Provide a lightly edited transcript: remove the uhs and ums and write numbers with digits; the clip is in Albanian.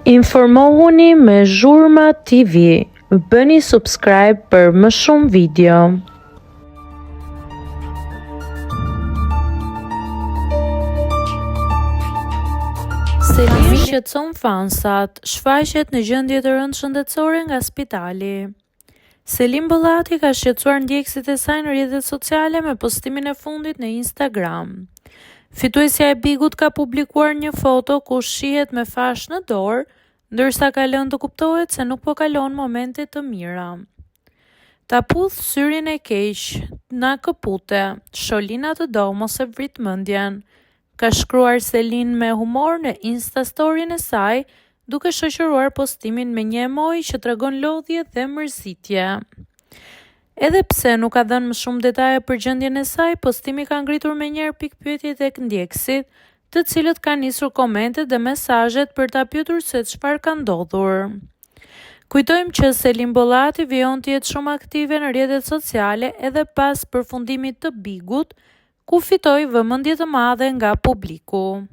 Informohuni me Zhurma TV. Bëni subscribe për më shumë video. Selin shqetëson fansat, shfaqet në gjendje të rëndë shëndetësore nga spitali. Selim Bollati ka shqetësuar ndjekësit e saj në rrjetet sociale me postimin e fundit në Instagram. Fituesja e Bigut ka publikuar një foto ku shihet me fash në dorë, ndërsa ka lënë të kuptohet se nuk po kalon momente të mira. Ta puth syrin e keq, na këpute, sholina të do mos e vrit mendjen, ka shkruar Selin me humor në Instastoryn e saj, duke shoqëruar postimin me një emoj që tregon lodhje dhe mërzitje. Edhe pse nuk ka dhënë më shumë detaje për gjendjen e saj, postimi ka ngritur menjëherë pikpyetje tek ndjekësit, të cilët kanë nisur komentet dhe mesazhet për ta pyetur se çfarë ka ndodhur. Kujtojmë që Selim Bollati vijon të jetë shumë aktive në rrjetet sociale edhe pas përfundimit të Bigut, ku fitoi vëmendje të madhe nga publiku.